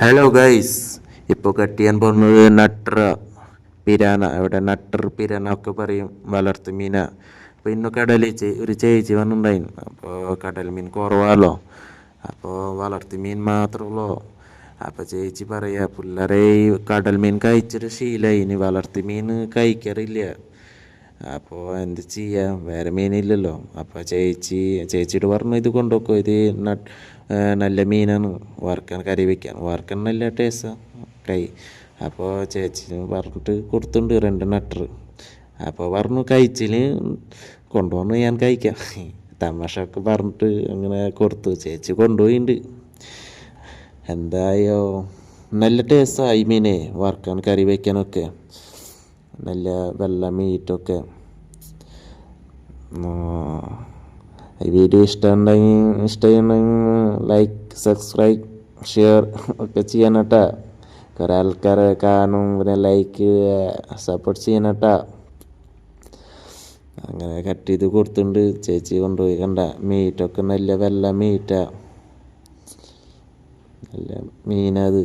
Hello guys, ഇപ്പോൾ cut ചെയ്യാൻ പോകുന്നത് നട്ടർ പിരാന, ഇവിടെ നട്ടർ പിരാന ഒക്കെ പറയും, വളർത്തു മീന. അപ്പോൾ ഇന്ന് കടലിൽ ഒരു ചേച്ചി വന്നിട്ടുണ്ടായിരുന്നു. അപ്പോൾ കടൽ മീൻ കുറവാണല്ലോ, അപ്പോൾ വളർത്തു മീൻ മാത്രമുള്ളൂ. അപ്പോൾ ചേച്ചി പറയാ, പിള്ളേരെ ഈ കടൽ മീൻ കഴിച്ചിട്ട് ശീലമായി, ഇനി വളർത്തു മീൻ കഴിക്കാറില്ല. അപ്പോൾ എന്ത് ചെയ്യാം, വേറെ മീനില്ലല്ലോ. അപ്പോൾ ചേച്ചിയോട് പറഞ്ഞു, ഇത് കൊണ്ടുപോക്കോ, ഇത് നല്ല മീനാണ്, വറുക്കാൻ കറി വയ്ക്കാൻ, വറുക്കാൻ നല്ല ടേസ്റ്റാണ് കൈ. അപ്പോൾ ചേച്ചി പറഞ്ഞിട്ട് കൊടുത്തിട്ടുണ്ട് 2 നട്ടർ. അപ്പോൾ പറഞ്ഞു കഴിച്ചിന് കൊണ്ടുവന്ന് ഞാൻ കഴിക്കാം, തമാശയൊക്കെ പറഞ്ഞിട്ട് അങ്ങനെ കൊടുത്തു. ചേച്ചി കൊണ്ടുപോയിട്ടുണ്ട്. എന്തായോ നല്ല ടേസ്റ്റാണ് ഈ മീനെ വറുക്കാൻ കറി വയ്ക്കാനൊക്കെ, നല്ല വെള്ള മീറ്റൊക്കെ. ഈ വീഡിയോ ഇഷ്ടമുണ്ടെങ്കിൽ ലൈക്ക്, സബ്സ്ക്രൈബ്, ഷെയർ ഒക്കെ ചെയ്യണം കേട്ടോ. കുറേ ആൾക്കാർ കാണും, പിന്നെ ലൈക്ക്, സപ്പോർട്ട് ചെയ്യണം കേട്ടോ. അങ്ങനെ കട്ട് ചെയ്ത് കൊടുത്തിട്ടുണ്ട്. ചേച്ചി കൊണ്ടുപോയി, കണ്ട മീറ്റൊക്കെ നല്ല വെള്ള മീറ്റാ, നല്ല മീനത്.